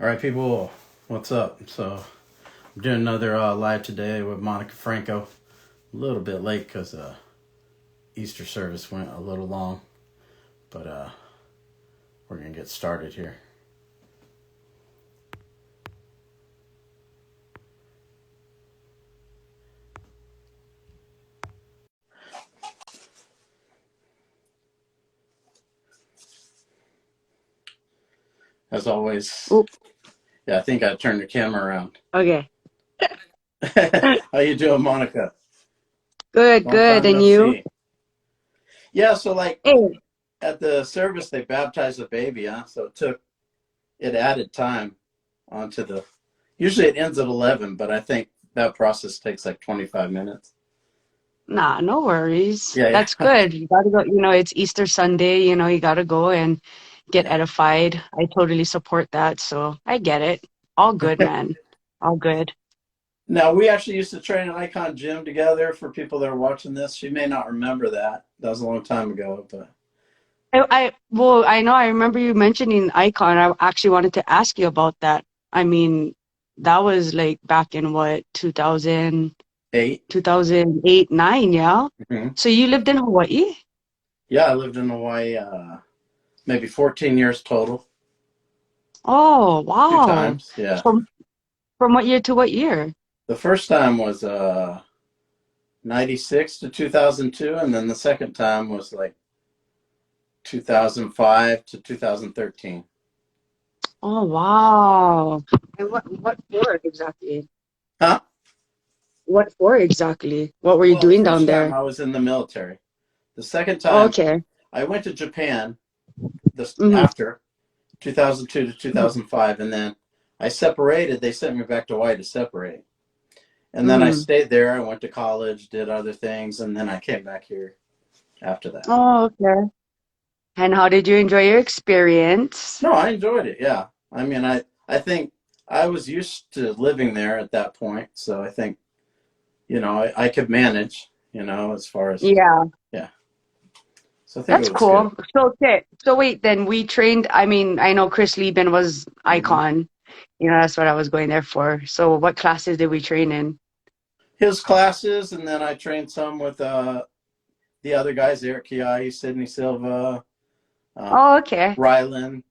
All right, people, what's up? So I'm doing another live today with Monica Franco. A little bit late because Easter service went a little long, but we're gonna get started here. As always, Oop, yeah, I think I turned the camera around. okay. How you doing, Monica? Good, Long good. time And no you? see. Yeah, so like Hey. at the service they baptized the baby, huh? So it added time onto the. Usually it ends at 11, but I think that process takes like 25 minutes. Nah, no worries. Yeah, That's yeah, good. You gotta go, it's Easter Sunday, you gotta go and get yeah. edified. I totally support that, so I get it. All good, man. All good. Now, we actually used to train at Icon Gym together for people that are watching this. She may not remember that. That was a long time ago, but Well, I know I remember you mentioning Icon. I actually wanted to ask you about that. I mean, that was like back in what, 8. 2008, 9, yeah? Mm-hmm. So you lived in Hawaii? Yeah, I lived in Hawaii maybe 14 years total, Oh, two wow. times. Yeah. From what year to what year? The first time was 96 to 2002, and then the second time was like 2005 to 2013. Oh, wow. And what for exactly? Huh? What for exactly? What were you Well, the doing down first time there? I was in the military. The second Oh, time okay. I went to Japan this Mm-hmm. after 2002 to 2005, and then I separated. They sent me back to Hawaii to separate, and then I Mm-hmm. stayed there. I went to college, did other things, and then I came back here after that. Oh, okay. And how did you enjoy your experience? No, I enjoyed it. Yeah, I mean, I think I was used to living there at that point, so I think I could manage. As far as Yeah, yeah, so I think it that's was good. cool. So, okay. So wait, then we trained, I mean, I know Chris Lieben was Hmm. icon. That's what I was going there for. So what classes did we train in? His classes, and then I trained some with the other guys, Eric Kiai, Sidney Silva, uh, Oh, okay. Rylan,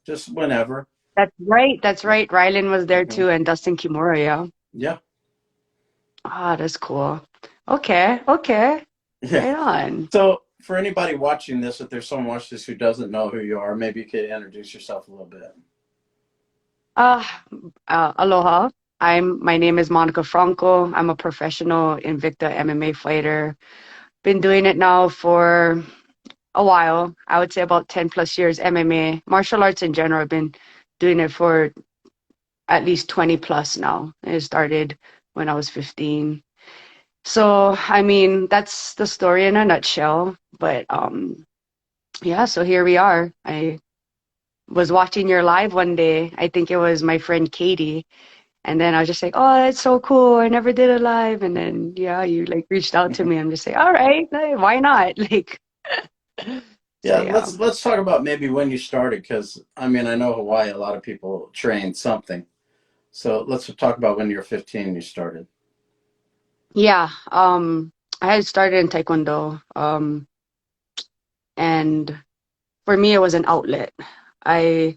just whenever. That's right. That's Yeah. right. Rylan was there Hmm. too, and Dustin Kimura, yeah. Yeah. Ah, that's cool. Okay, okay. Yeah. Right on. So for anybody watching this, if there's someone watching this who doesn't know who you are, maybe you could introduce yourself a little bit. Uh, Aloha. My name is Monica Franco. I'm a professional Invicta MMA fighter. Been doing it now for a while. I would say about 10 plus years MMA. Martial arts in general, I've been doing it for at least 20 plus now. It started when I was 15. So, I mean, that's the story in a nutshell. But yeah, so here we are. I was watching your live one day. I think it was my friend Katie. And then I was just like, oh, that's so cool. I never did a live. And then, yeah, you like reached out to me. I'm just like, all right, like, why not? Like, so Yeah, yeah. let's talk about maybe when you started, because I mean I know Hawaii, a lot of people train something. So let's talk about when you were 15 and you started. Yeah. I had started in Taekwondo. And for me, it was an outlet. I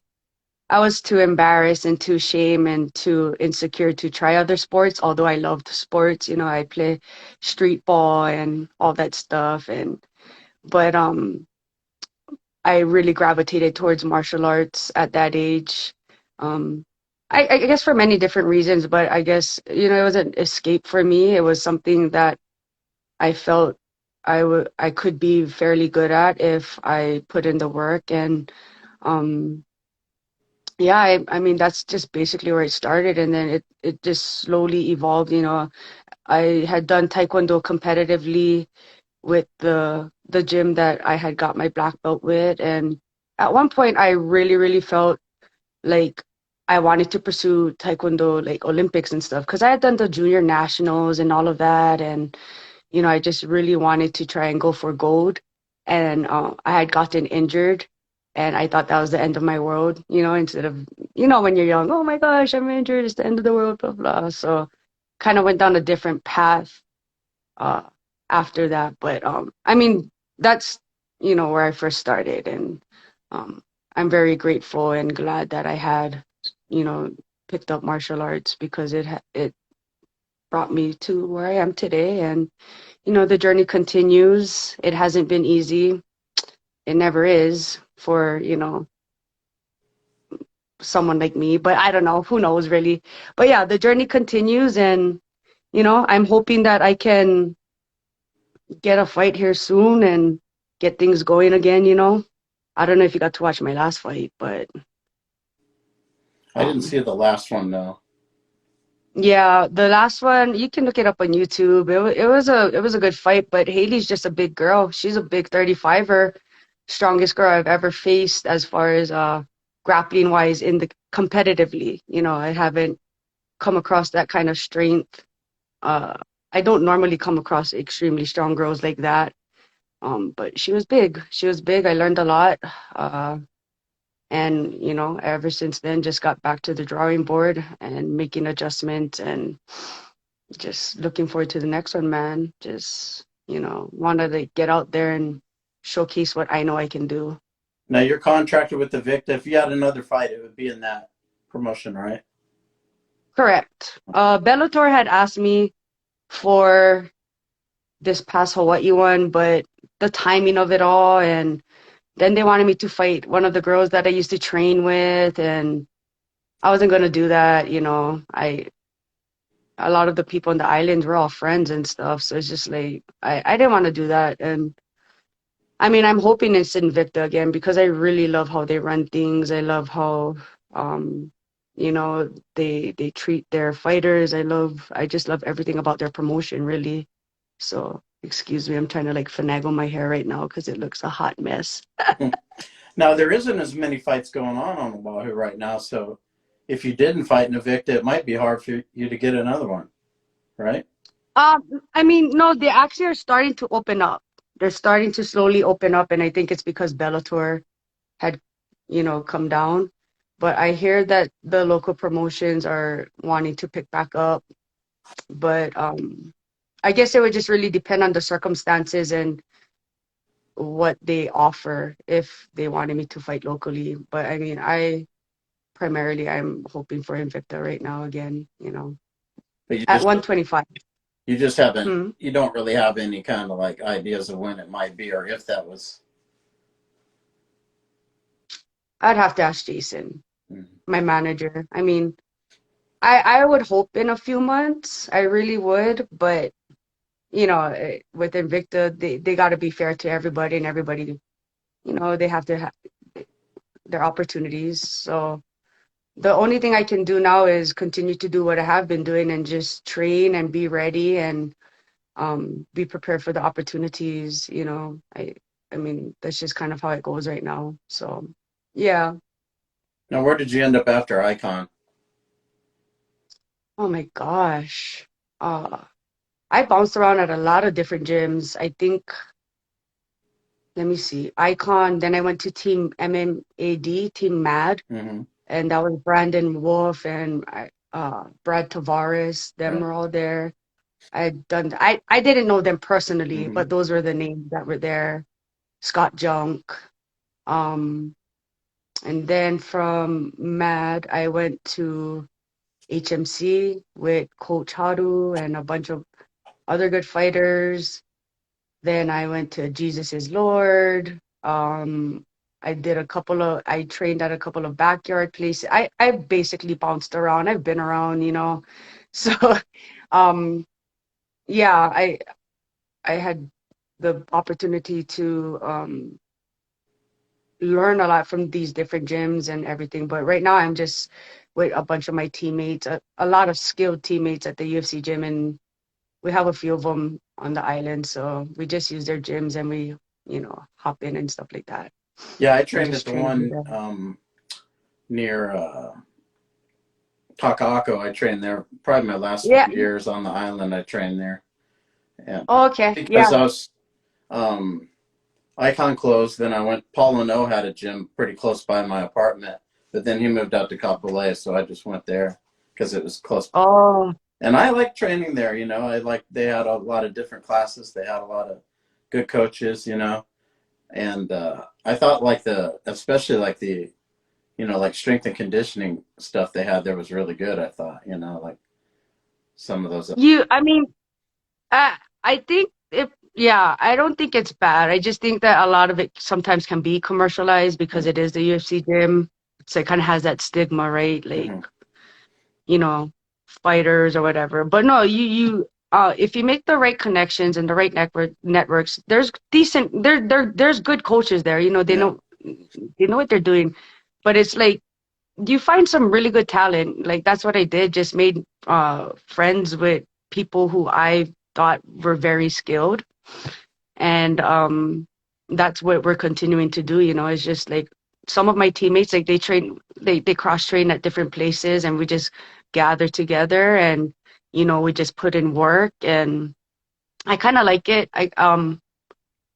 I was too embarrassed and too shame and too insecure to try other sports, although I loved sports. I play street ball and all that stuff. But I really gravitated towards martial arts at that age. Um, I guess for many different reasons, but I guess, it was an escape for me. It was something that I felt I could be fairly good at if I put in the work. And um, yeah, I mean, that's just basically where it started. And then it just slowly evolved. I had done Taekwondo competitively with the gym that I had got my black belt with. And at one point, I really, really felt like I wanted to pursue Taekwondo, like Olympics and stuff, because I had done the junior nationals and all of that. And, I just really wanted to try and go for gold. And I had gotten injured. And I thought that was the end of my world, instead of you know, when you're young, oh my gosh, I'm injured, it's the end of the world, blah blah. So kind of went down a different path uh after that. But I mean, that's where I first started, and um I'm very grateful and glad that I had you know picked up martial arts because it brought me to where I am today. And the journey continues. It hasn't been easy. It never is for someone like me, but I don't know, who knows really. But yeah, the journey continues, and I'm hoping that I can get a fight here soon and get things going again. I don't know if you got to watch my last fight, but I didn't um see the last one though. yeah, the last one, you can look it up on YouTube. It was a good fight, but Haley's just a big girl. She's a big 35er, strongest girl I've ever faced as far as grappling wise in the competitively. I haven't come across that kind of strength. Uh, I don't normally come across extremely strong girls like that. But she was big. She was big. I learned a lot. Uh, and ever since then, just got back to the drawing board and making adjustments and just looking forward to the next one, man. Just, wanted to get out there and showcase what I know I can do. Now you're contracted with the Victa. If you had another fight, it would be in that promotion, right? Correct. Bellator had asked me for this past Hawaii one, but the timing of it all, and then they wanted me to fight one of the girls that I used to train with, and I wasn't gonna do that. A lot of the people on the islands were all friends and stuff, so it's just like I didn't want to do that. And I mean, I'm hoping it's Invicta again because I really love how they run things. I love how um they treat their fighters. I just love everything about their promotion, really. So excuse me, I'm trying to like finagle my hair right now because it looks a hot mess. Now there isn't as many fights going on Oahu right now, so if you didn't fight in a Victa, it might be hard for you to get another one, right? I mean, no, they actually are starting to open up. They're starting to slowly open up, and I think it's because Bellator had, come down. But I hear that the local promotions are wanting to pick back up. But I guess it would just really depend on the circumstances and what they offer if they wanted me to fight locally. But I mean, I'm hoping for Invicta right now again, But you at just 125. you just haven't Hmm. you don't really have any kind of like ideas of when it might be or if that was. I'd have to ask Jason, Mhm. my manager. I mean, I would hope in a few months. I really would, but with Invicta, they got to be fair to everybody, and everybody, they have to have their opportunities. So the only thing I can do now is continue to do what I have been doing and just train and be ready and be prepared for the opportunities. I mean, that's just kind of how it goes right now. So yeah. Now, where did you end up after Icon? Oh my gosh. Uh, I bounced around at a lot of different gyms. I think, let me see, Icon, then I went to Team MMAD, Team MAD, Mm-hmm. and that was Brandon Wolf and Brad Tavares. Them Right. were all there. I didn't know them personally, Mm-hmm. but those were the names that were there. Scott Junk. Um, and then from MAD, I went to HMC with Coach Haru and a bunch of other good fighters. Then I went to Jesus is Lord. I trained at a couple of backyard places. I basically bounced around. I've been around. So, um, yeah, I had the opportunity to learn a lot from these different gyms and everything. But right now I'm just with a bunch of my teammates, a lot of skilled teammates at the UFC gym, and we have a few of them on the island. So we just use their gyms and we, hop in and stuff like that Yeah, I and trained at just the train with one them. near Takako. I trained there probably my last Yeah. few years on the island. I trained there, and Oh, okay. because Yeah. I was um, Icon closed, then I went. Paul and O had a gym pretty close by my apartment, but then he moved out to Kapolei, so I just went there because it was close. Oh, And I like training there. I like they had a lot of different classes. They had a lot of good coaches. And I thought like especially like like strength and conditioning stuff they had there was really good. I thought, like some of those. I mean, I think yeah, I don't think it's bad. I just think that a lot of it sometimes can be commercialized because it is the UFC gym. So it kind of has that stigma, right? Like, Mm-hmm. you know, fighters or whatever. But no, if you make the right connections and the right networks, there's there's good coaches there. Yeah. They know what they're doing. But it's like you find some really good talent. Like that's what I did. Just made friends with people who I thought were very skilled, and that's what we're continuing to do. It's just like some of my teammates, like they cross train at different places, and we just gather together, and we just put in work, and I kind of like it.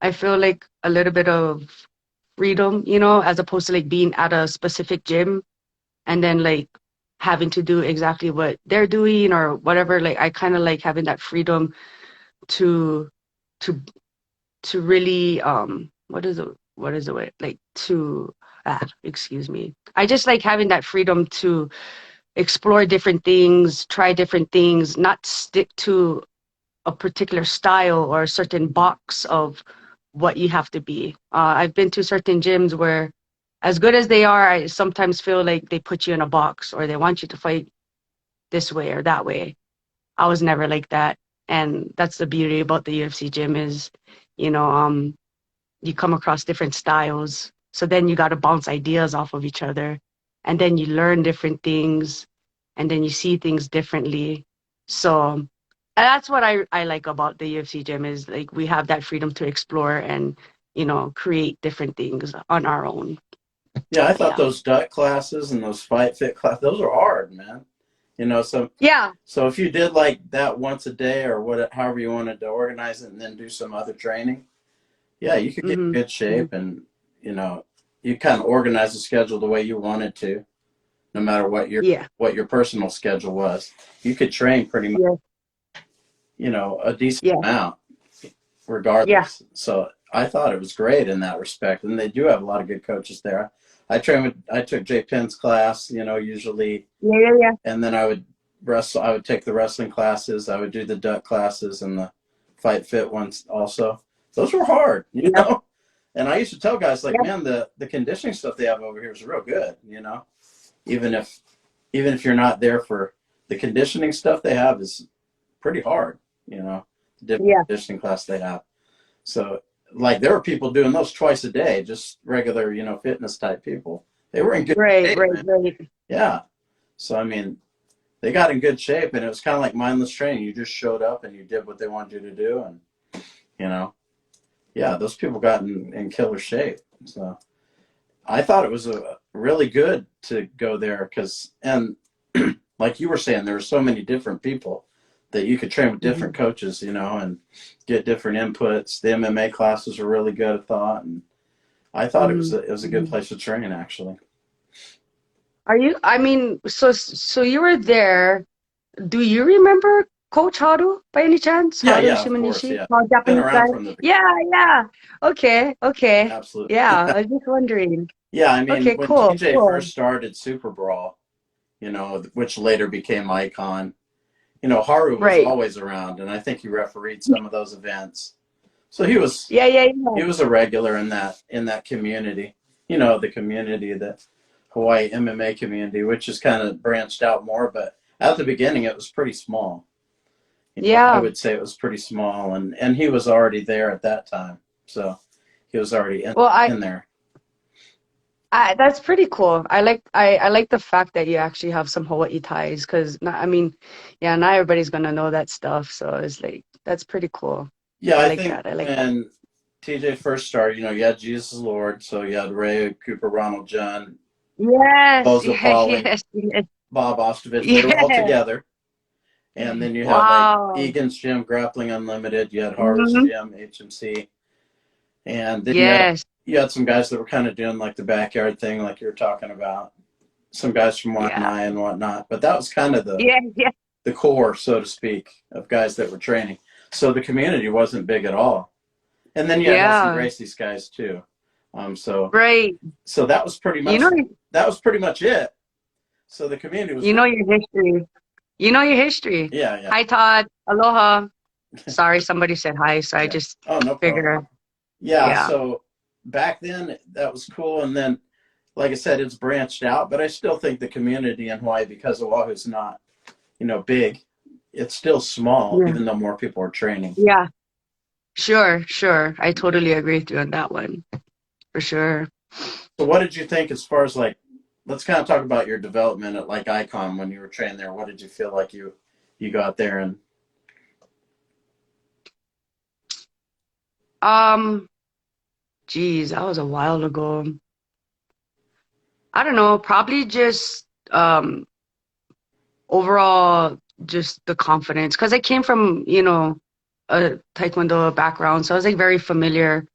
I feel like a little bit of freedom, as opposed to like being at a specific gym and then like having to do exactly what they're doing or whatever. Like I kind of like having that freedom to to to really what is the way, like to excuse me. I just like having that freedom to explore different things, try different things, not stick to a particular style or a certain box of what you have to be. I've been to certain gyms where, as good as they are, I sometimes feel like they put you in a box or they want you to fight this way or that way. I was never like that, and that's the beauty about the UFC gym is, you know, um, you come across different styles. So then you got to bounce ideas off of each other, and then you learn different things, and then you see things differently. So and that's what I like about the UFC gym is like we have that freedom to explore and create different things on our own. Yeah, I thought Yeah. those duck classes and those fight fit classes, those are hard, man. So Yeah. if you did like that once a day or however you wanted to organize it and then do some other training, yeah, you could get Hmm. in good Hmm. shape and you kind of organize the schedule the way you wanted to, no matter Yeah. what your personal schedule was. You could train pretty much, Yeah. a decent Yeah. amount Yeah. regardless. So I thought it was great in that respect, and they do have a lot of good coaches there. I took Jay Penn's class, usually, Yeah. Yeah. Yeah. and then I would wrestle. I would take the wrestling classes. I would do the duck classes and the fight fit ones also. Those were hard, Yeah. And I used to tell guys like, Yeah. man, the conditioning stuff they have over here is real good, even if you're not there for the conditioning stuff they have is pretty hard, the different Yeah. conditioning class they have. So like there were people doing those twice a day, just regular, fitness type people. They were in good Right. shape, Right. man. Right. Yeah. So I mean, they got in good shape, and it was kind of like mindless training. You just showed up and you did what they wanted you to do, and you know, yeah, those people got in killer shape. So I thought it was a really good to go there and like you were saying, there were so many different people that you could train with different Hmm. coaches, and get different inputs. The MMA classes were really good, I thought, and I thought Hmm. it was a good Hmm. place to train actually. I mean, so you were there. Do you remember Coach Haru by any chance? Yeah, Haru yeah, of course, Shimonishi? yeah. Been Japanese guy? around from the Yeah, yeah. Okay, okay. absolutely. Yeah, I was just wondering. Yeah, I mean, Okay, when cool, TJ cool. first started Super Brawl, which later became Icon, Haru was Right. always around, and I think he refereed some of those events. So Yeah, yeah, he yeah. was a regular in that community. The community, the Hawaii MMA community, which has kind of branched out more, but at the beginning it was pretty small. I Yeah. would say it was pretty small, and he was already there at that time, so he was already Well, in there. that's pretty cool. I like the fact that you actually have some Hawaii ties because I mean, yeah, not everybody's gonna know that stuff. So it's like that's pretty cool. Yeah, I I like think that. I like that. when TJ first started, you had Jesus Lord, so you had Ray Cooper, Ronald John, Yes, Bozo yes, Pauling, yes, yes, Bob Ostovich. They were all yes. together. And then you had like Wow. Egan's Gym, Grappling Unlimited. You had Haru's Hmm. Gym, HMC, and then Yes. you had some guys that were kind of doing like the backyard thing, like you were talking about. some guys from Yeah. Waianae and whatnot, but that was kind of Yeah. Yeah. the core, so to speak, of guys that were training. So the community wasn't big at all. And then you had Helsing Yeah. Gracie's guys too. So Right. so that was pretty You much know, it. So the community was you know your history. You know your history. yeah, yeah, Hi, Todd. Aloha. Sorry, somebody said hi, so I yeah. just Oh, no problem. figured. Yeah, Yeah. so back then that was cool, and then like I said, it's branched out, but I still think the community in Hawaii, because Oahu's not, big, it's still small, Yeah. even though more people are training. Yeah. Sure. Sure. I totally agree with you on that one. For sure. So what did you think as far as like, let's kind of talk about your development at like Icon when you were training there. What did you feel like you got there and Um, geez, that was a while ago. I don't know, probably just overall just the confidence because I came from, a taekwondo background, so I was like very familiar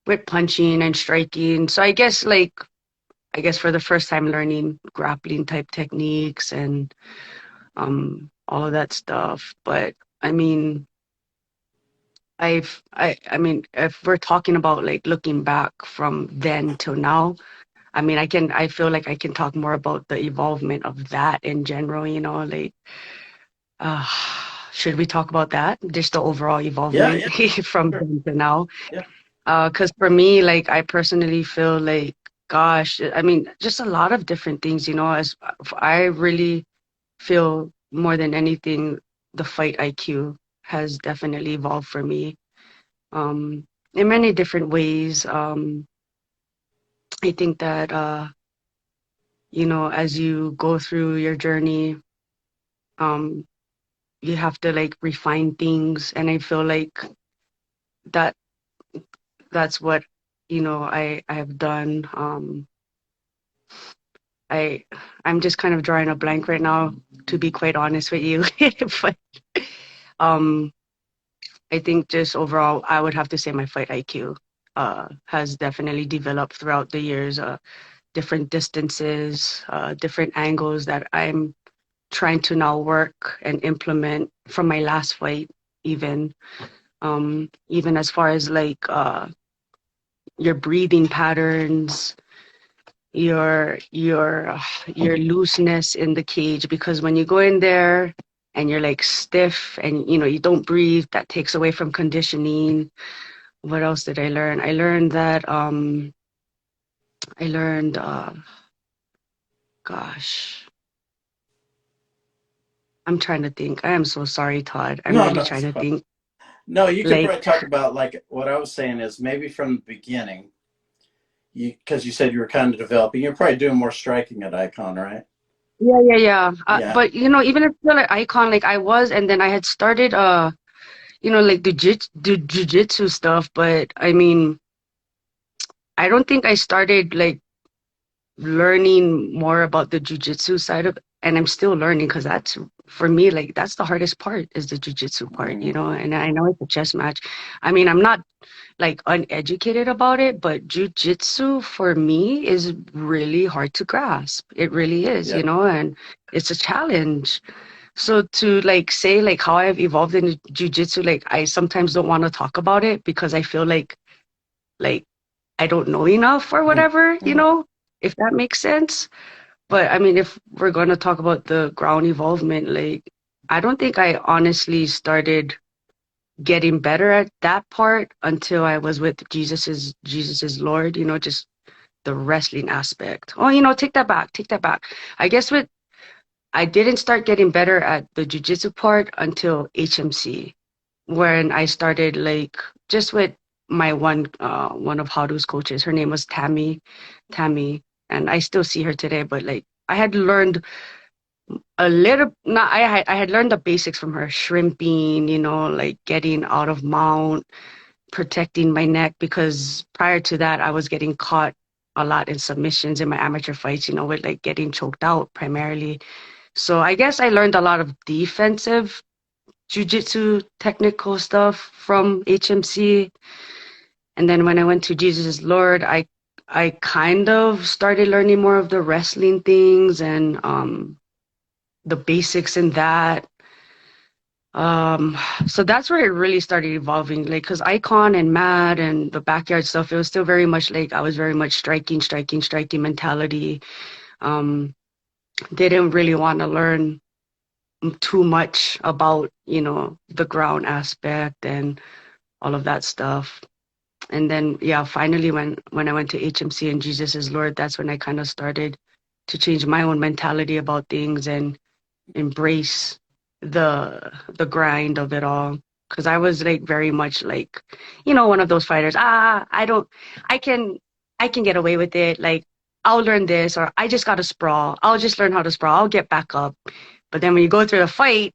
with punching and striking. So I guess for the first time learning grappling type techniques and all of that stuff. But I mean, I mean, if we're talking about like looking back from then till now, I feel like I can talk more about the evolvement of that in general, like uh should we talk about that? Just the overall yeah, evolvement yeah, from sure, then to now. yeah, 'Cause for me, like I personally feel like, gosh, I mean, just a lot of different things, as I really feel more than anything, the fight IQ has definitely evolved for me. In many different ways. I think that as you go through your journey, um, you have to like refine things, and I feel like that that's what I have done. I I'm just kind of drawing a blank right now, to be quite honest with you. But um, I think just overall, I would have to say my fight IQ has definitely developed throughout the years. Different distances, different angles that I'm trying to now work and implement from my last fight, even even as far as like your breathing patterns, your looseness in the cage, because when you go in there and you're like stiff and you don't breathe, that takes away from conditioning. What else did I learn? I learned gosh, I'm trying to think. I am so sorry, Todd. I'm no, really no, trying it's to fine. think. No, you could Like, probably talk about like what I was saying is maybe from the beginning, because you said you were kind of developing. You're probably doing more striking at Icon, right? yeah, yeah, yeah. Yeah, But even if still like icon, like I was, and then I had started, like the jujitsu stuff. But I mean, I don't think I started like learning more about the jujitsu side of, and I'm still learning because that's for me, like that's the hardest part is the jujitsu part, mm-hmm. and I know it's a chess match. I mean, I'm not like uneducated about it, but jujitsu for me is really hard to grasp. It really is, Yep, and it's a challenge. So to like say like how I've evolved in jujitsu, like I sometimes don't want to talk about it because I feel like I don't know enough or whatever, mm-hmm. if that makes sense. But I mean, if we're going to talk about the ground evolvement, like I don't think I honestly started getting better at that part until I was with Jesus's Lord, just the wrestling aspect. Oh, take that back, take that back. I guess I didn't start getting better at the jujitsu part until HMC, when I started like just with my one of Haru's coaches. Her name was Tammy, and I still see her today. But like I had learned a little, not I had learned the basics from her, shrimping, like getting out of mount, protecting my neck, because prior to that I was getting caught a lot in submissions in my amateur fights, with like getting choked out primarily. So I guess I learned a lot of defensive jujitsu technical stuff from HMC. And then when I went to Jesus Lord, I kind of started learning more of the wrestling things and the basics in that. Um, so that's where it really started evolving. Like, cause Icon and Mad and the backyard stuff, it was still very much like I was very much striking mentality. Um, didn't really want to learn too much about, the ground aspect and all of that stuff. And then, yeah, finally, when I went to HMC and Jesus is Lord, that's when I kind of started to change my own mentality about things and embrace the grind of it all. Because I was like very much like, one of those fighters. I don't, I can, I can get away with it. Like, I'll learn this, or I just got to sprawl. I'll just learn how to sprawl. I'll get back up. But then when you go through the fight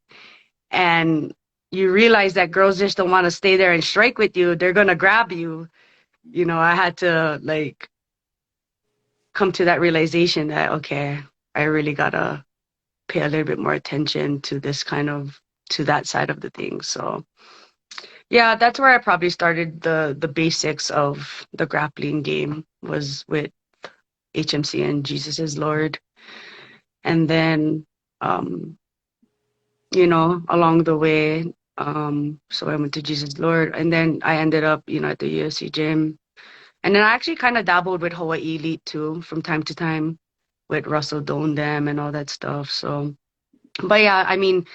and you realize that girls just don't want to stay there and strike with you, they're gonna grab you. I had to like come to that realization that okay, I really gotta pay a little bit more attention to to that side of the thing. So yeah, that's where I probably started the basics of the grappling game was with HMC and Jesus is Lord. And then um, along the way, so I went to Jesus Lord and then I ended up, at the UFC gym. And then I actually kind of dabbled with Hawaii Elite too from time to time with Russell Doan them and all that stuff. So, but yeah, I mean,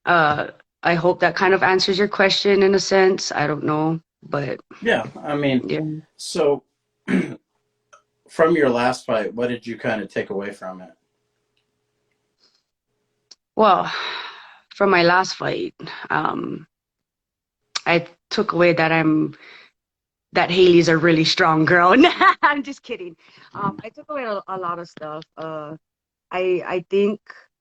uh, I hope that kind of answers your question in a sense. I don't know, but Yeah, I mean, yeah. so from your last fight, what did you kind of take away from it? Well, from my last fight, um, I took away that Haley's a really strong girl. I'm just kidding. I took away a lot of stuff. I think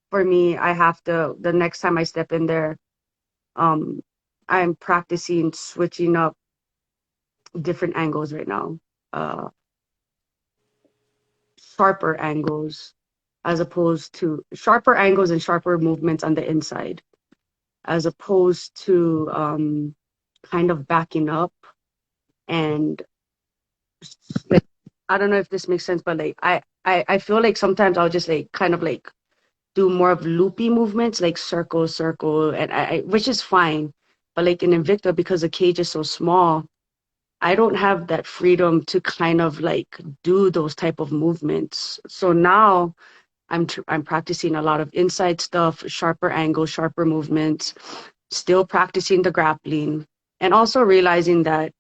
for me, I have to the next time I step in there, um, I'm practicing switching up different angles right now, uh, sharper angles, as opposed to sharper angles and sharper movements on the inside, as opposed to kind of backing up and like I don't know if this makes sense, but like I feel like sometimes I'll just like kind of like do more of loopy movements, like circle, circle, and which is fine. But like in Invicta, because the cage is so small, I don't have that freedom to kind of like do those type of movements. So now I'm practicing a lot of inside stuff, sharper angles, sharper movements, still practicing the grappling, and also realizing that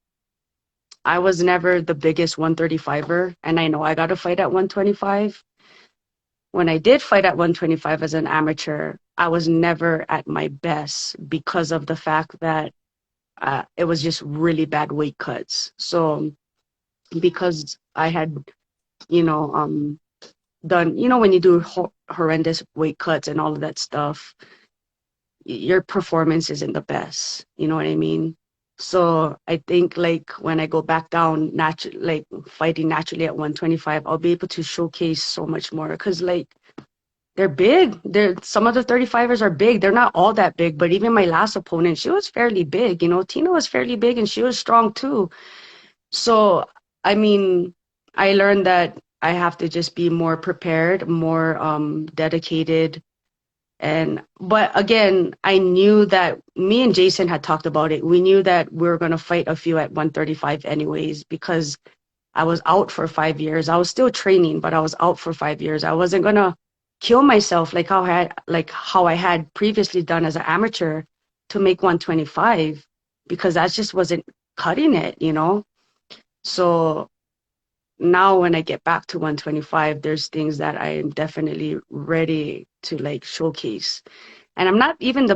I was never the biggest 135er, and I know I got to fight at 125. When I did fight at 125 as an amateur, I was never at my best because of the fact that it was just really bad weight cuts. So because I had, you know, done, when you do horrendous weight cuts and all of that stuff, your performance isn't the best. You know what I mean? So I think like when I go back down, like fighting naturally at 125, I'll be able to showcase so much more because like they're big. Some of the 35ers are big. They're not all that big, but even my last opponent, she was fairly big. Tina was fairly big and she was strong too. So, I mean, I learned that I have to just be more prepared, more dedicated. But again, I knew that me and Jason had talked about it. We knew that we were going to fight a few at 135 anyways, because I was out for 5 years. I was still training, but I was out for 5 years. I wasn't going to kill myself like how I had previously done as an amateur to make 125 because that just wasn't cutting it. So now when I get back to 125, there's things that I am definitely ready to like showcase. And I'm not going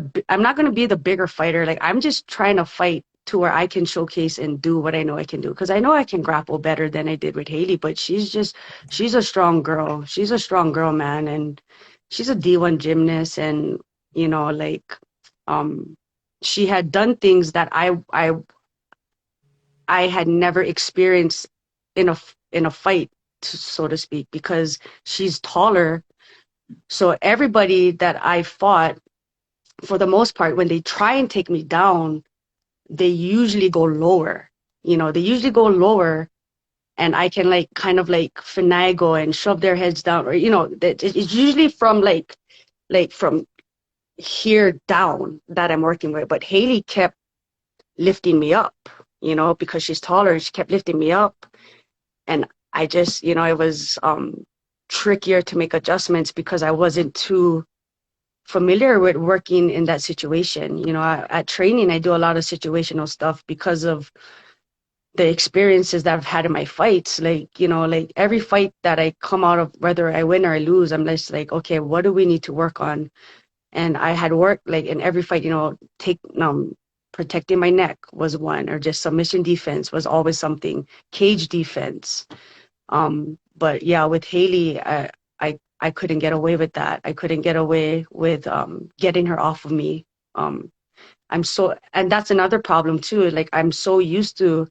to be the bigger fighter. Like I'm just trying to fight to where I can showcase and do what I know I can do. Cause I know I can grapple better than I did with Haley, but she's a strong girl. She's a strong girl, man. And she's a D1 gymnast. And, like, um, she had done things that I had never experienced in a fight, so to speak, because she's taller. So everybody that I fought, for the most part, when they try and take me down, they usually go lower. They usually go lower and I can like kind of like finagle and shove their heads down, or it's usually from like from here down that I'm working with. But Haley kept lifting me up, because she's taller, and she kept lifting me up, and I just, it was trickier to make adjustments because I wasn't too familiar with working in that situation. At training, I do a lot of situational stuff because of the experiences that I've had in my fights. Like, like every fight that I come out of, whether I win or I lose, I'm just like, okay, what do we need to work on? And I had worked like in every fight, protecting my neck was one, or just submission defense was always something, cage defense. But yeah, with Haley, I couldn't get away with that. I couldn't get away with getting her off of me. Um, and that's another problem too. Like I'm so used to,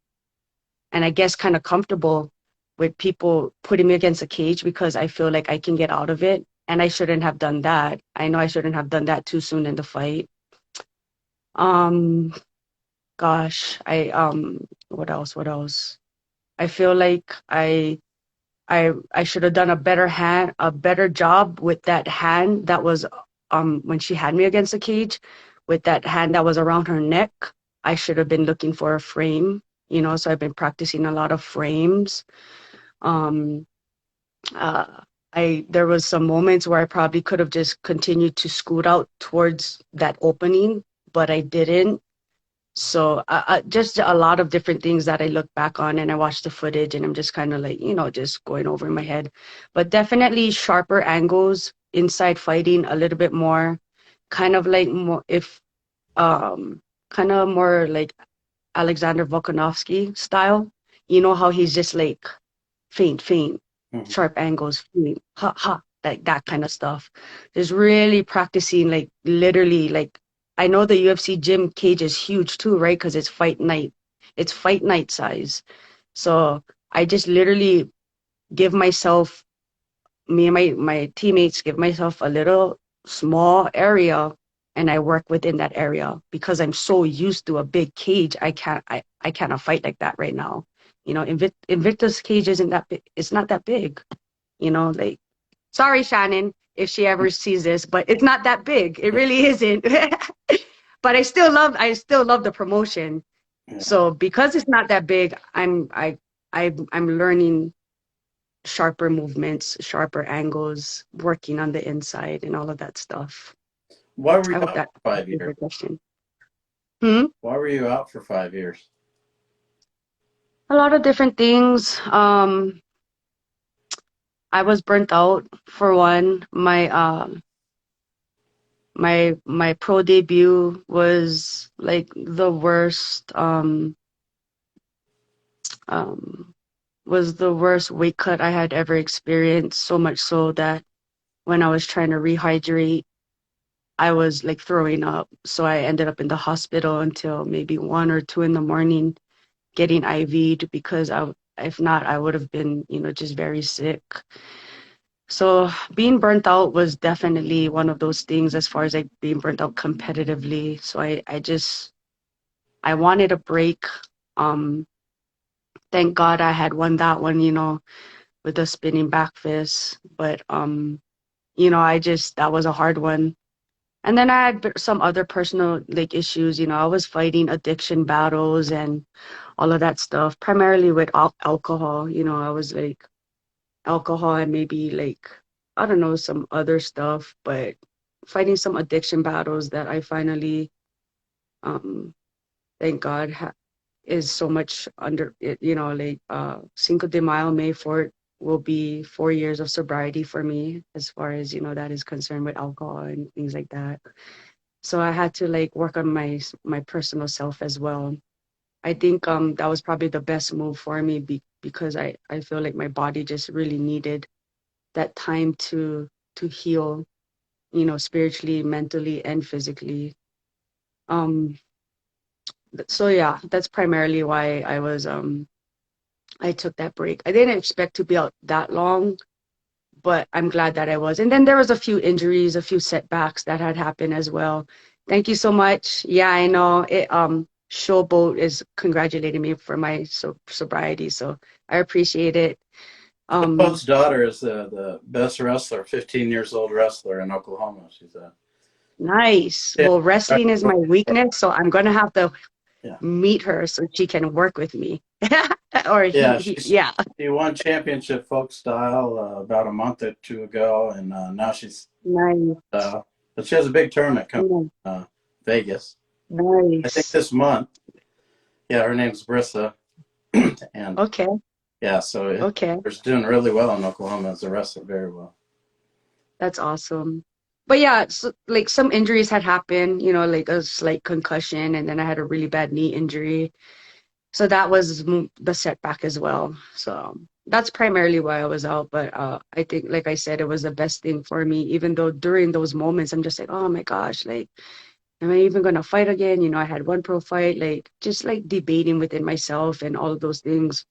and I guess kind of comfortable with people putting me against a cage because I feel like I can get out of it. And I shouldn't have done that. I know I shouldn't have done that too soon in the fight. Um, Gosh, what else? What else? I feel like I should have done a better job with that hand that was when she had me against the cage, with that hand that was around her neck. I should have been looking for a frame, so I've been practicing a lot of frames. Um uh there was some moments where I probably could have just continued to scoot out towards that opening, but I didn't. So just a lot of different things that I look back on, and I watch the footage, and I'm just kind of like, just going over in my head. But definitely sharper angles, inside fighting a little bit more, kind of like more if kind of more like Alexander Volkanovski style. You know how he's just like faint, faint, Mhm. sharp angles, faint, ha ha, like that kind of stuff. Just really practicing, like literally, like I know the UFC gym cage is huge too, right? Because it's fight night. It's fight night size. So I just literally give myself, me and my teammates give myself a little small area, and I work within that area because I'm so used to a big cage. I cannot fight like that right now. Invictus cage isn't that big. It's not that big. Like, sorry, Shannon, if she ever sees this, but it's not that big. It really isn't. But I still love the promotion. Yeah. So because it's not that big, I'm learning sharper movements, sharper angles, working on the inside and all of that stuff. Why were you I hope out that for 5 answers years? your question. Hmm? Why were you out for 5 years? A lot of different things. I was burnt out for one. My pro debut was like the worst um was the worst weight cut I had ever experienced, so much so that when I was trying to rehydrate, I was like throwing up. So I ended up in the hospital until maybe 1 or 2 in the morning getting IV'd because if not, I would have been, just very sick. So being burnt out was definitely one of those things as far as like being burnt out competitively. So I wanted a break. Um, thank God I had won that one, with the spinning back fist. But that was a hard one. And then I had some other personal like issues. I was fighting addiction battles and all of that stuff, primarily with alcohol. I was like alcohol and maybe like, I don't know, some other stuff, but fighting some addiction battles that I finally, um, thank God, is so much under it. Like Cinco de Mayo, May 4th will be 4 years of sobriety for me, as far as that is concerned with alcohol and things like that. So I had to like work on my personal self as well. I think that was probably the best move for me because I feel like my body just really needed that time to heal, spiritually, mentally, and physically. Um, so yeah, that's primarily why I took that break. I didn't expect to be out that long, but I'm glad that I was. And then there was a few injuries, a few setbacks that had happened as well. Thank you so much. Yeah, I know it. Showboat is congratulating me for my sobriety, so I appreciate it. Coach's Um, daughter is the best wrestler, 15 years old wrestler in Oklahoma. She's a nice. yeah, Well, wrestling is my weakness, so I'm gonna have to yeah, meet her so she can work with me. Or yeah. yeah. She won championship folk style about a month or two ago, and now she's Nice. but she has a big tournament coming Mm, Vegas. I think nice. this month. Yeah, her name's Brissa, and Okay. yeah, so Okay. she's doing really well in Oklahoma as a wrestler, very well. That's awesome. But yeah, so, like some injuries had happened, like a slight concussion, and then I had a really bad knee injury. So that was the setback as well. So that's primarily why I was out. But I think, like I said, it was the best thing for me, even though during those moments, I'm just like, oh my gosh, like, am I even gonna fight again? I had one pro fight, like just like debating within myself and all of those things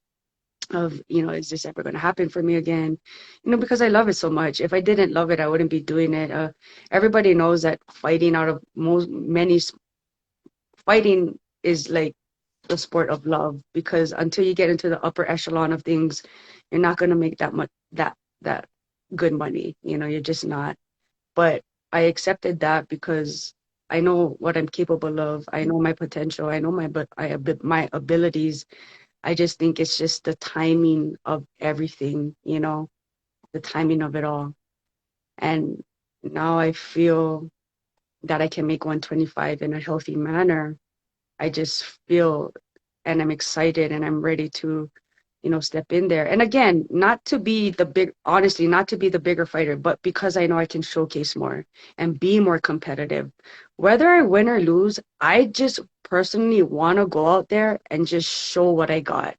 of, is this ever going to happen for me again? Because I love it so much. If I didn't love it, I wouldn't be doing it. Everybody knows that fighting out of fighting is like the sport of love, because until you get into the upper echelon of things, you're not going to make that much, that good money. You're just not. But I accepted that because I know what I'm capable of. I know my potential. I know my abilities. I just think it's just the timing of everything, the timing of it all. And now I feel that I can make 125 in a healthy manner. I just feel, and I'm excited and I'm ready to, step in there. And again, honestly, not to be the bigger fighter, but because I know I can showcase more and be more competitive. Whether I win or lose, I just personally want to go out there and just show what I got,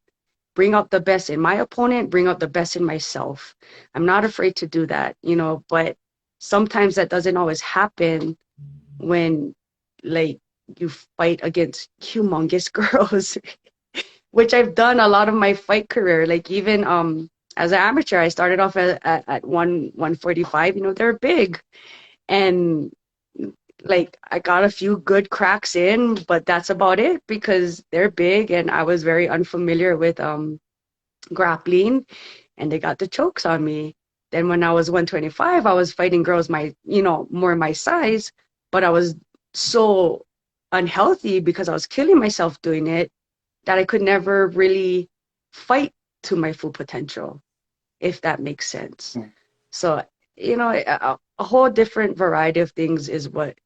bring out the best in my opponent, bring out the best in myself. I'm not afraid to do that, but sometimes that doesn't always happen when like you fight against humongous girls, which I've done a lot of my fight career. Like even as an amateur, I started off at 145, they're big. And like I got a few good cracks in, but that's about it because they're big and I was very unfamiliar with grappling, and they got the chokes on me. Then when I was 125, I was fighting girls more my size, but I was so unhealthy because I was killing myself doing it that I could never really fight to my full potential, if that makes sense. So, a whole different variety of things is what,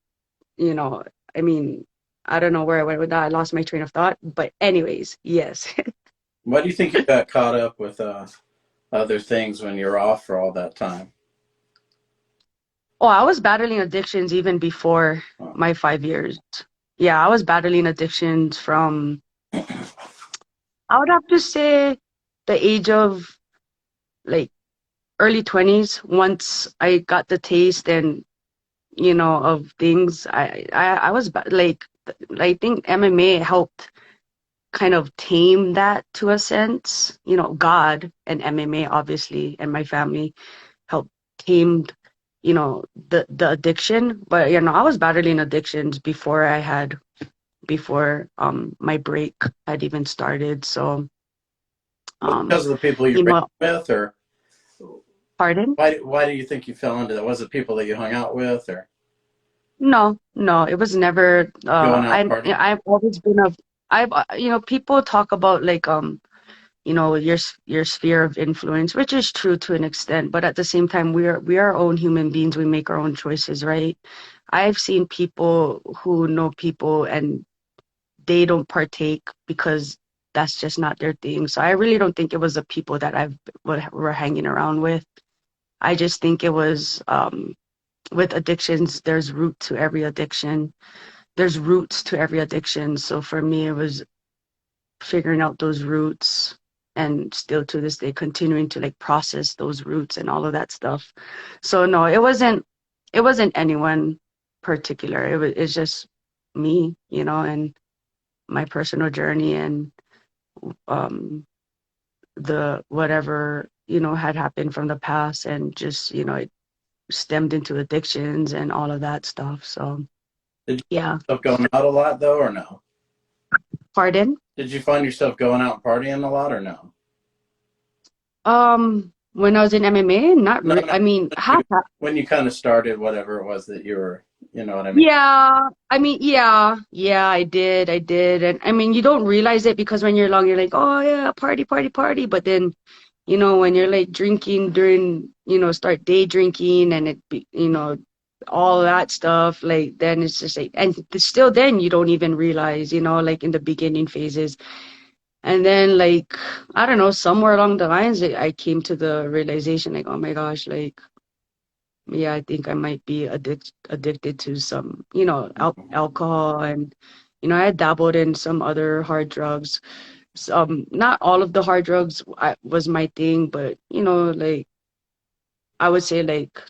you know, I mean, I don't know where I went with that. I lost my train of thought. But anyways, yes. Why do you think you got caught up with other things when you're off for all that time? Oh, I was battling addictions even before Oh, my 5 years. Yeah, I was battling addictions from, I would have to say, the age of like early 20s. Once I got the taste and, of things, I was like, I think MMA helped kind of tame that to a sense. God and MMA, obviously, and my family helped tamed, the addiction. But I was battling addictions before my break had even started. So was it um because of the people you you ran know with, or pardon. why do you think you fell into that? Was it people that you hung out with, or No, it was never going out partying? I've always been a I've people talk about like your sphere of influence, which is true to an extent, but at the same time we are our own human beings. We make our own choices, right? I've seen people who know people and they don't partake because that's just not their thing. So I really don't think it was the people that were hanging around with. I just think it was with addictions, there's roots to every addiction. So for me, it was figuring out those roots, and still to this day continuing to like process those roots and all of that stuff. So no, it wasn't anyone particular. It's just me, and my personal journey and um the whatever had happened from the past, and just it stemmed into addictions and all of that stuff. So Did you yeah. find yourself going out a lot though, or no? Pardon? Did you find yourself going out and partying a lot or no? When I was in MMA, not No, re no. I mean, half. When you kind of started, whatever it was that you were, you know what I mean? Yeah, I mean, yeah, I did, and I mean, you don't realize it because when you're young, you're like, oh yeah, party, party, party, but then, when you're like drinking during, start day drinking and all that stuff, like then it's just like, and still then you don't even realize, like in the beginning phases, and then like I don't know, somewhere along the lines, I came to the realization like, oh my gosh, like. Yeah, I think I might be addicted to some, alcohol and, I had dabbled in some other hard drugs. Not all of the hard drugs was my thing, but like I would say like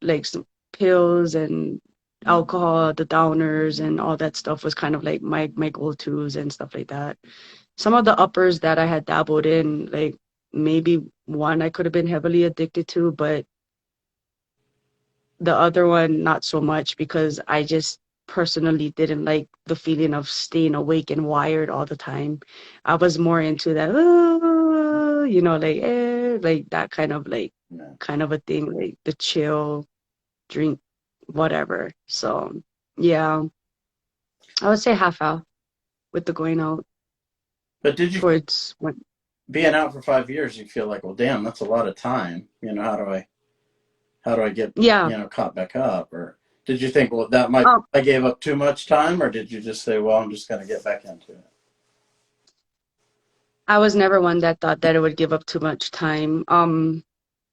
like some pills and alcohol, the downers and all that stuff was kind of like my go-tos and stuff like that. Some of the uppers that I had dabbled in, like maybe one I could have been heavily addicted to, but the other one, not so much because I just personally didn't like the feeling of staying awake and wired all the time. I was more into that, like that kind of like No. kind of a thing, like the chill, drink, whatever. So yeah, I would say half out with the going out But did you towards when, being out for 5 years? You feel like, well, damn, that's a lot of time. How do I get yeah. caught back up? Or did you think, well, that might Um, I gave up too much time, or did you just say, well, I'm just gonna get back into it? I was never one that thought that it would give up too much time.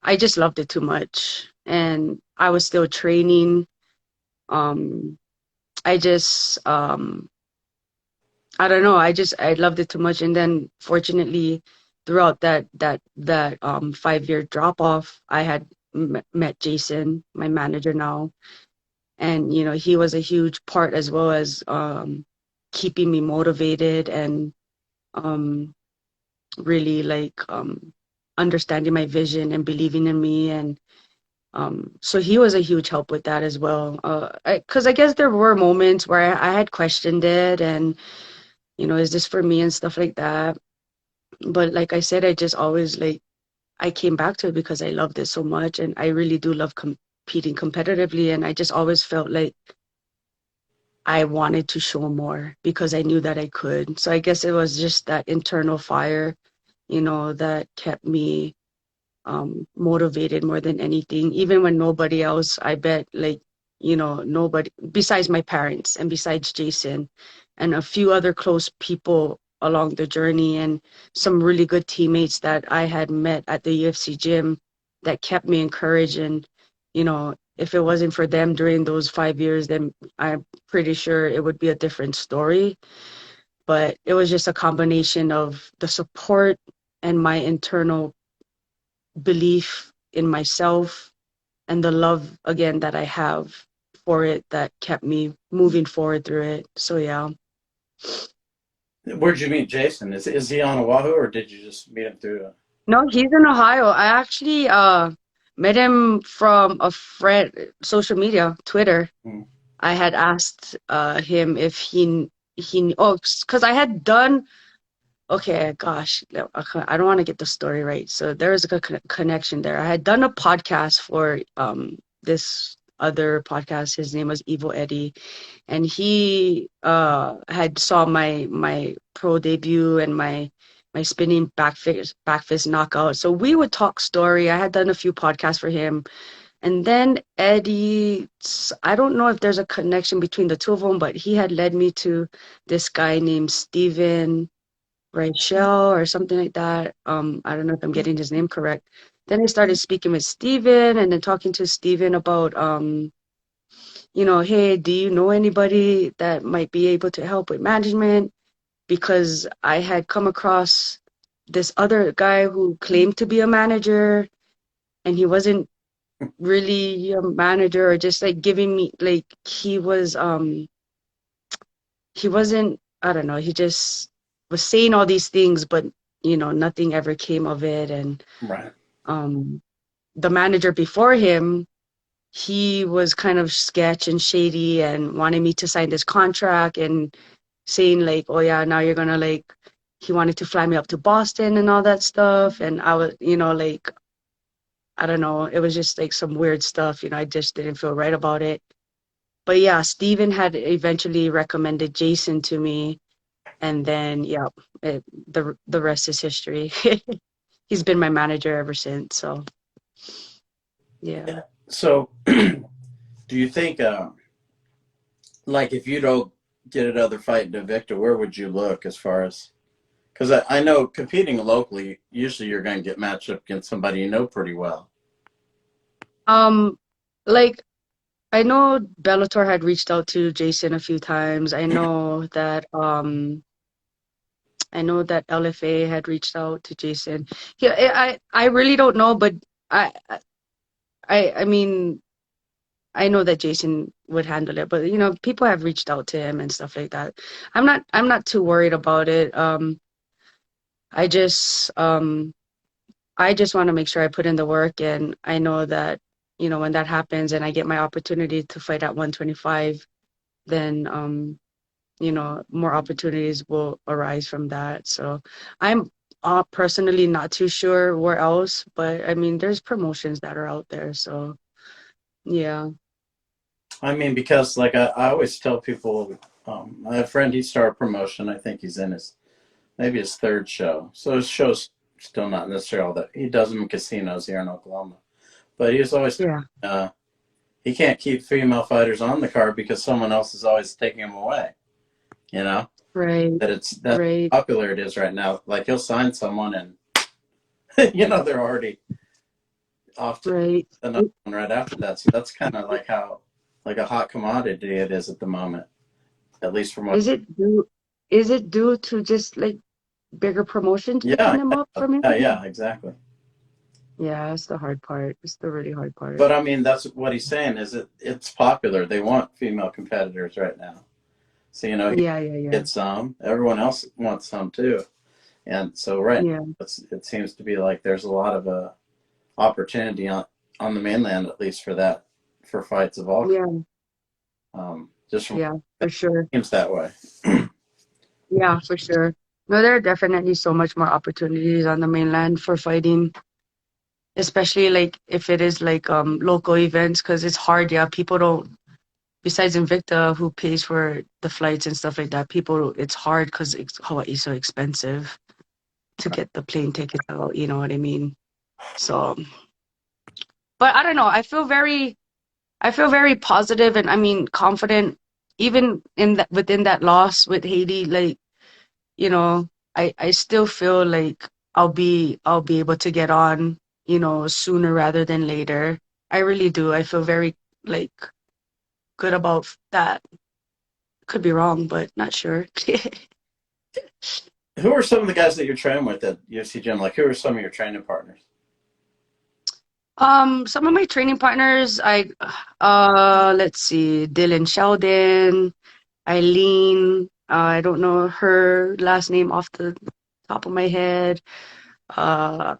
I just loved it too much, and I was still training. Um, I just, I don't know. I loved it too much. And then fortunately, throughout that 5 year drop off, I had met Jason, my manager now. And, he was a huge part as well as, keeping me motivated and, um, really like, understanding my vision and believing in me. And, so he was a huge help with that as well. Cause I guess there were moments where I had questioned it and, is this for me and stuff like that. But like I said, I just always like I came back to it because I loved it so much and I really do love competing competitively and I just always felt like I wanted to show more because I knew that I could. So I guess it was just that internal fire, that kept me motivated more than anything. Even when nobody else, I bet, like, nobody besides my parents and besides Jason and a few other close people along the journey and some really good teammates that I had met at the UFC gym that kept me encouraged. And, if it wasn't for them during those 5 years, then I'm pretty sure it would be a different story. But it was just a combination of the support and my internal belief in myself and the love again that I have for it that kept me moving forward through it. So yeah. Where'd you meet Jason? Is he on Oahu, or did you just meet him through? No, he's in Ohio. I actually met him from a friend, social media, Twitter. Hmm. I had asked him if oh, because I had done. Okay, gosh, no, I don't want to get the story right. So there is a connection there. I had done a podcast for this other podcast. His name was Evil Eddie, and he had saw my pro debut and my spinning back fist knockout. So we would talk story. I had done a few podcasts for him, and then Eddie. I don't know if there's a connection between the two of them, but he had led me to this guy named Steven Rachel or something like that. I don't know if I'm getting his name correct. Then I started speaking with Steven and then talking to Steven about, hey, do you know anybody that might be able to help with management? Because I had come across this other guy who claimed to be a manager and he wasn't really a manager or just like giving me like he wasn't, I don't know, he just was saying all these things, but nothing ever came of it. And Right. um, the manager before him, he was kind of sketch and shady and wanted me to sign this contract. And saying like, oh yeah, now you're gonna like, he wanted to fly me up to Boston and all that stuff. And I was, like, I don't know, it was just like some weird stuff, I just didn't feel right about it. But yeah, Steven had eventually recommended Jason to me. And then, yeah, the rest is history. He's been my manager ever since. So yeah. So, do you think, like, if you don't get another fight to Victor, where would you look as far as? Because I know competing locally, usually you're going to get matched up against somebody you know pretty well. Um, like I know Bellator had reached out to Jason a few times. I know that LFA had reached out to Jason. Yeah, I really don't know, but I I mean I know that Jason would handle it, but people have reached out to him and stuff like that. I'm not too worried about it. I just um I just want to make sure I put in the work, and I know that, when that happens and I get my opportunity to fight at 125, then more opportunities will arise from that. So I'm personally not too sure where else, but I mean, there's promotions that are out there. So yeah. I mean, because like I always tell people, I have a friend, he started a promotion. I think he's in his maybe his third show. So his show's still not necessarily all that. He does them in casinos here in Oklahoma. But he was always, Yeah. he can't keep female fighters on the card because someone else is always taking them away. You know Right. that's Right. how popular it is right now. Like he'll sign someone and they're already off to Right. another one right after that. So that's kind of like how like a hot commodity it is at the moment, at least from what. Is it due is it due to just like bigger promotions picking Yeah, them up from yeah, him? yeah, exactly. Yeah, that's the hard part. It's the really hard part. But I mean, that's what he's saying is it's popular. They want female competitors right now. So he Yeah, yeah, yeah. gets some. Everyone else wants some too. And so right Yeah. now, it seems to be like there's a lot of opportunity on the mainland, at least for that, for fights of all. Yeah. Just from Yeah, for sure. seems that way. Yeah, for sure. No, there are definitely so much more opportunities on the mainland for fighting, especially like if it is like local events, because it's hard. Yeah, people don't. Besides Invicta, who pays for the flights and stuff like that, people it's hard because Hawaii's so expensive to get the plane tickets out. You know what I mean? So, but I don't know. I feel very positive and I mean confident, even in that within that loss with Haiti. Like, I still feel like I'll be able to get on, sooner rather than later. I really do. I feel very like good about that. Could be wrong, but not sure. Who are some of the guys that you're training with at UFC Gym? Like, who are some of your training partners? Some of my training partners, let's see, Dylan Sheldon, Eileen, I don't know her last name off the top of my head. Uh,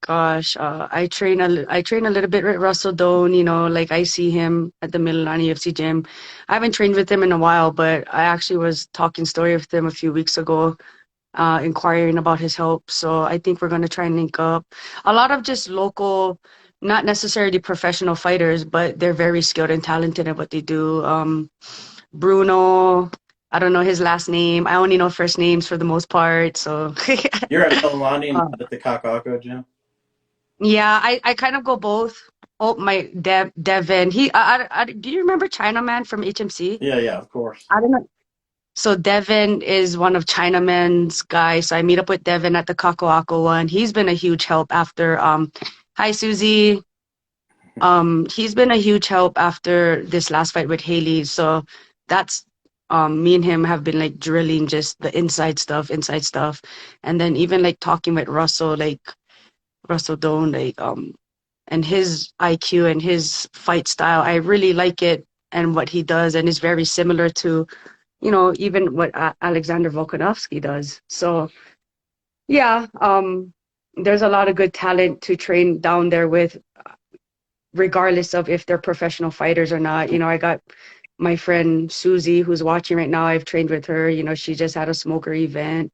Gosh, I train a little bit with Russell Doan, like I see him at the Milan UFC gym. I haven't trained with him in a while, but I actually was talking story with him a few weeks ago, inquiring about his help. So I think we're gonna try and link up. A lot of just local, not necessarily professional fighters, but they're very skilled and talented at what they do. Bruno, I don't know his last name. I only know first names for the most part. So You're at Milani, uh, not at the Kakako Gym. yeah, I kind of go both. Oh, my Devin. Do you remember Chinaman from HMC? Yeah, yeah, of course. I don't know. So Devin is one of Chinaman's guys. So I meet up with Devin at the Kakoako one. He's been a huge help after hi Susie. He's been a huge help after this last fight with Haley. So that's me and him have been like drilling just the inside stuff. And then even like talking with Russell, like Russell Doan, like and his IQ and his fight style. I really like it and what he does, and it's very similar to, even what Alexander Volkanovski does. So yeah, there's a lot of good talent to train down there with, regardless of if they're professional fighters or not. I got My friend Susie, who's watching right now, I've trained with her. You know, she just had a smoker event.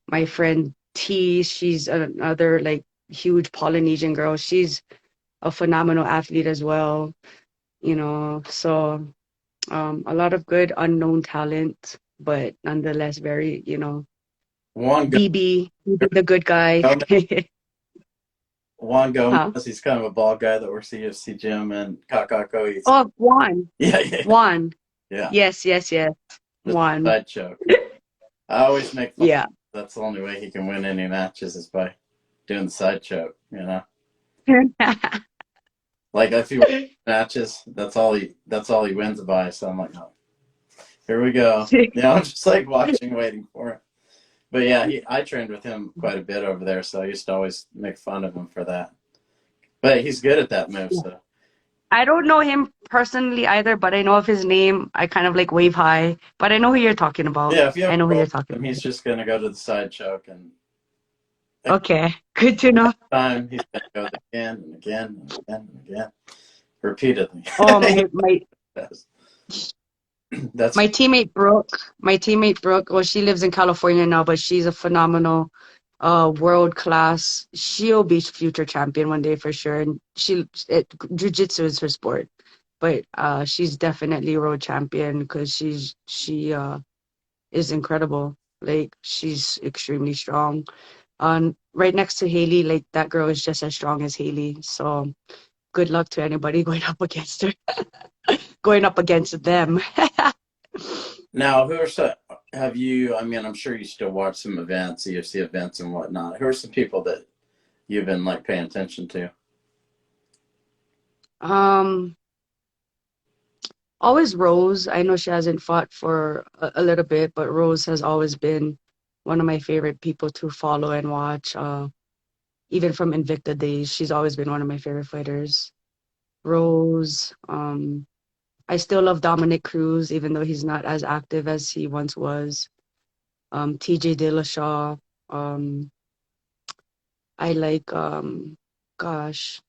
My friend T, she's another like huge Polynesian girl. She's a phenomenal athlete as well. You know, so a lot of good unknown talent, but nonetheless very, you know, Juan BB, the good guy. Gomez, Juan Gomez, Huh? he's kind of a bald guy that works at the UFC gym, and Kakako, he's Oh, Juan. yeah, yeah, Juan. yeah, Yes, yes, yes. just a Juan. side choke. I always make fun. Yeah. That's the only way he can win any matches is by doing the side choke. Like if he wins matches, that's all he wins by. So I'm like, oh, here we go. I'm just like watching, waiting for it. But yeah, I trained with him quite a bit over there, so I used to always make fun of him for that. But he's good at that move, so I don't know him personally either, but I know of his name. I kind of like wave high, but I know who you're talking about. yeah. If you ever I know who roll you're with talking him, he's about. just gonna go to the side choke, and Okay, good to know. next time he's gonna go again and again and again and again, repeatedly. Oh, my that's, that's my teammate Brooke, well, she lives in California now, but she's a phenomenal, world class. She'll be future champion one day for sure. And jiu-jitsu is her sport, but she's definitely world champion because she is incredible. Like she's extremely strong. Right next to Haley, like that girl is just as strong as Haley. So good luck to anybody going up against her, going up against them. now. Who are some? Have you? I mean, I'm sure you still watch some events, UFC events and whatnot. Who are some people that you've been like paying attention to? Um, Always Rose. I know she hasn't fought for a little bit, but Rose has always been one of my favorite people to follow and watch. Even from Invicta days, she's always been one of my favorite fighters. Rose. I still love Dominic Cruz, even though he's not as active as he once was. TJ Dillashaw. Um, I like gosh,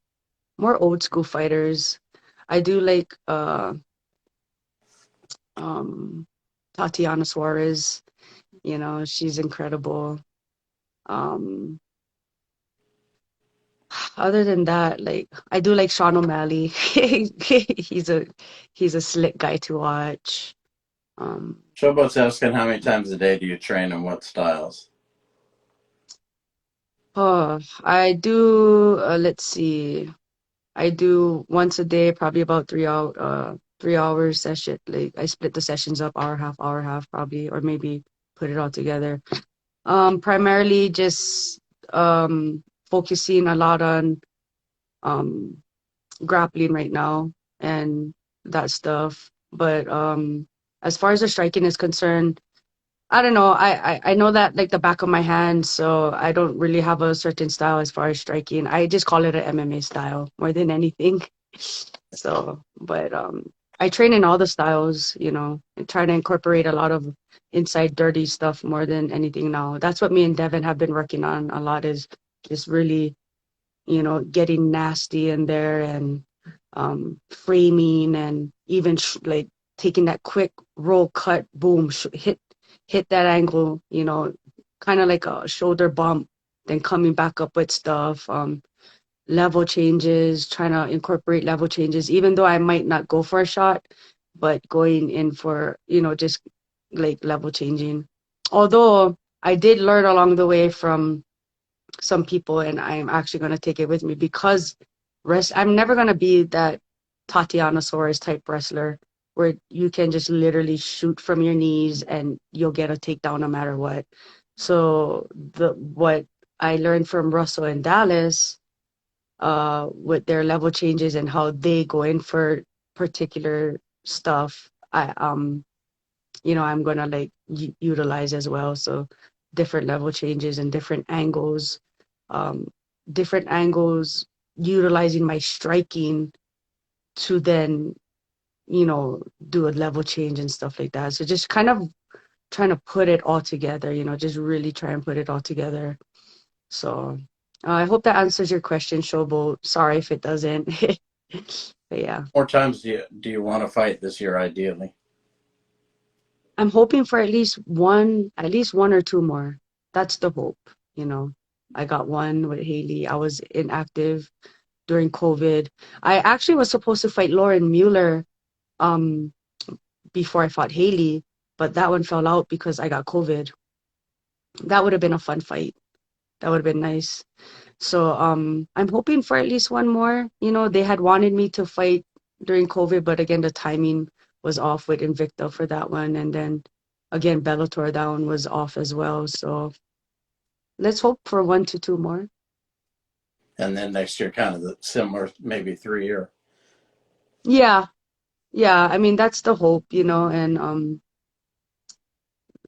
more old school fighters. I do like um Tatiana Suarez. You know, she's incredible. Um, Other than that, like I do like Sean O'Malley. He's a he's a slick guy to watch. Um, Showboat's asking how many times a day do you train and what styles? I do. Let's see. I do once a day, probably about 3 hours session. Like I split the sessions up, hour, half, probably, or maybe put it all together. Primarily just focusing a lot on um grappling right now and that stuff. But as far as the striking is concerned, I don't know. I know that like the back of my hand, so I don't really have a certain style as far as striking. I just call it an MMA style more than anything. So, but I train in all the styles, you know, and try to incorporate a lot of inside dirty stuff more than anything now. That's what me and Devin have been working on a lot is just really, you know, getting nasty in there and framing and even like taking that quick roll cut, boom, hit that angle, you know, kind of like a shoulder bump, then coming back up with stuff. Level changes, trying to incorporate level changes, even though I might not go for a shot, but going in for, you know, just like level changing. Although I did learn along the way from some people, and I'm actually going to take it with me because I'm never going to be that Tatiana Suarez type wrestler where you can just literally shoot from your knees and you'll get a takedown no matter what. So what I learned from Russell and Dallas with their level changes and how they go in for particular stuff, you know, I'm gonna like utilize as well. So different level changes and um, different angles, utilizing my striking to then, you know, do a level change and stuff like that. So just kind of trying to put it all together, you know, just really try and put it all together. So I hope that answers your question, Showboat. Sorry if it doesn't. But yeah. More times do you want to fight this year, ideally? I'm hoping for at least one or two more. That's the hope, you know. I got one with Haley. I was inactive during COVID. I actually was supposed to fight Lauren Mueller um before I fought Haley, but that one fell out because I got COVID. That would have been a fun fight. That would have been nice. So I'm hoping for at least one more. You know, they had wanted me to fight during COVID, but again the timing was off with Invicta for that one, and then again Bellator that one was off as well. So let's hope for one to two more. And then next year, kind of the similar, maybe 3 year. Yeah, yeah. I mean that's the hope, you know, and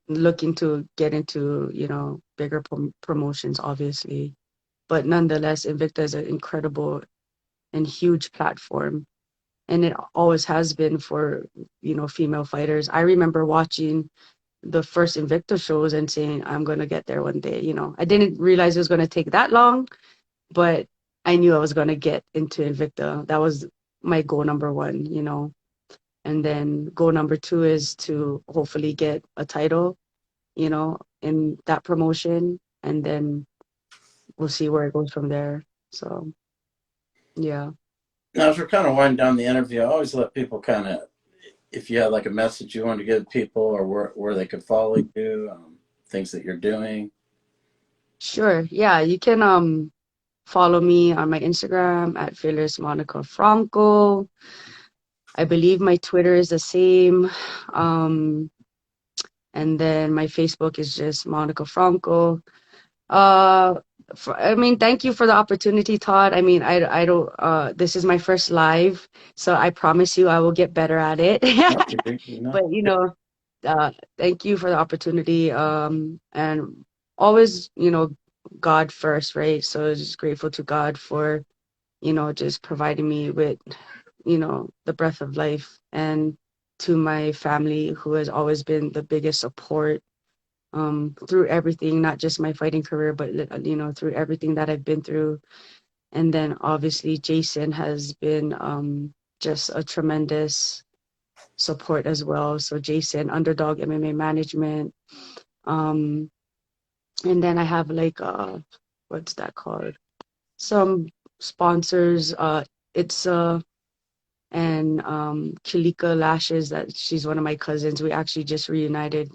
looking to get into, you know, bigger promotions obviously. But nonetheless, Invicta is an incredible and huge platform, and it always has been for, you know, female fighters. I remember watching the first Invicta shows and saying I'm going to get there one day. You know, I didn't realize it was going to take that long, but I knew I was going to get into Invicta. That was my goal number one, you know. And then goal number two is to hopefully get a title, you know, in that promotion, and then we'll see where it goes from there. So yeah. Now, as we're kind of winding down the interview, I always let people kind of, if you had like a message you wanted to give people or where they could follow you, things that you're doing. Sure. Yeah, you can follow me on my Instagram at Fearless Monica Franco. I believe my Twitter is the same. Um, and then my Facebook is just Monica Franco. Uh, I mean, thank you for the opportunity, Todd. I mean, I don't, this is my first live, so I promise you I will get better at it. No, you know. But, you know, thank you for the opportunity. And always, you know, God first, right? So just grateful to God for, you know, just providing me with, you know, the breath of life, and to my family who has always been the biggest support through everything, not just my fighting career, but, you know, through everything that I've been through. And then obviously Jason has been just a tremendous support as well. So Jason, Underdog MMA Management. Um, and then I have like what's that called? Some sponsors. It's and Kilika Lashes, that she's one of my cousins. We actually just reunited.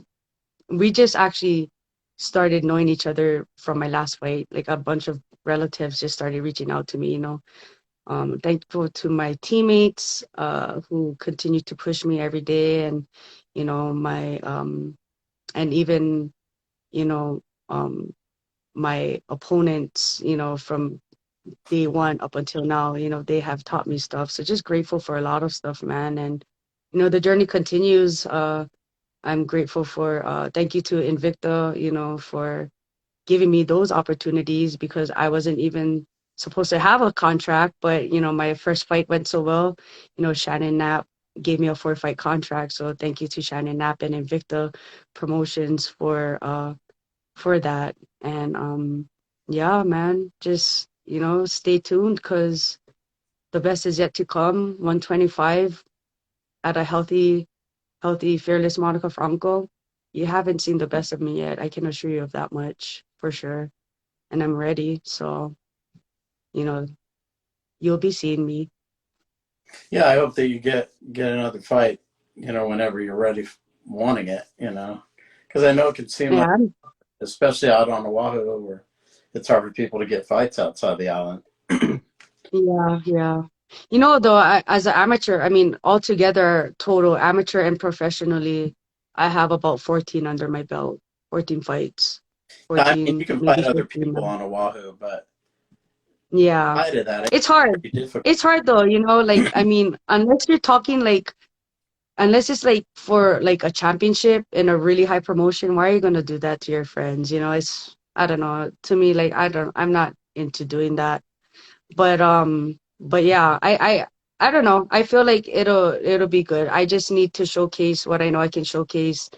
We just actually started knowing each other from my last fight. Like a bunch of relatives just started reaching out to me, you know. Thankful to my teammates who continue to push me every day, and, you know, my and even, you know, my opponents, you know, from day one up until now, you know, they have taught me stuff. So just grateful for a lot of stuff, man. And, you know, the journey continues. I'm grateful for, thank you to Invicta, you know, for giving me those opportunities, because I wasn't even supposed to have a contract. But, you know, my first fight went so well. You know, Shannon Knapp gave me a 4-fight contract. So thank you to Shannon Knapp and Invicta Promotions for that. And yeah, man, just, you know, stay tuned, because the best is yet to come. 125 at a healthy, fearless Monica Franco. You haven't seen the best of me yet. I can assure you of that much for sure. And I'm ready. So, you know, you'll be seeing me. Yeah, I hope that you get another fight. You know, whenever you're ready, wanting it. You know, because I know it can seem Yeah, like, especially out on Oahu, where it's hard for people to get fights outside the island. yeah, yeah. You know, though, as an amateur, I mean, altogether, total amateur and professionally, I have about 14 under my belt, 14 fights, I mean, 14, you can maybe fight other 15 people now. on Oahu, but Yeah. outside of that, it's It's hard. pretty difficult. It's hard though, you know, like, I mean, unless you're talking like, unless it's like for like a championship in a really high promotion, why are you gonna do that to your friends? You know, it's, I don't know. To me, like, I'm not into doing that. But yeah, I don't know. I feel like it'll be good. I just need to showcase what I know I can showcase,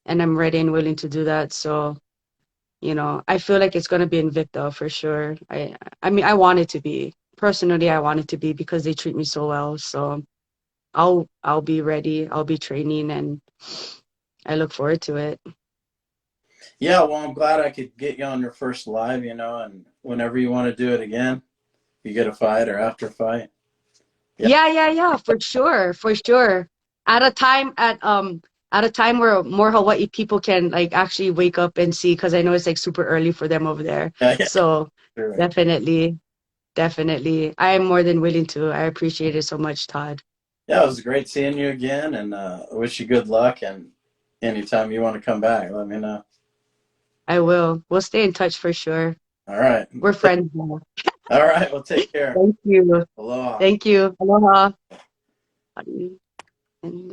and I'm ready and willing to do that. So, you know, I feel like it's gonna be Invicta for sure. I mean, I want it to be. Personally, I want it to be because they treat me so well. So I'll be ready. I'll be training, and I look forward to it. Yeah, well, I'm glad I could get you on your first live, and whenever you want to do it again, you get a fight or after a fight. Yeah, Yeah, for sure, for sure. At a time at a time where more Hawaii people can like actually wake up and see, because I know it's like super early for them over there. yeah, yeah. So Sure. definitely, definitely. I am more than willing to. I appreciate it so much, Todd. Yeah, it was great seeing you again, and I wish you good luck. And anytime you want to come back, let me know. I will. We'll stay in touch for sure. All right. We're friends now. All right. Well, take care. Thank you. Aloha. Thank you. Aloha. And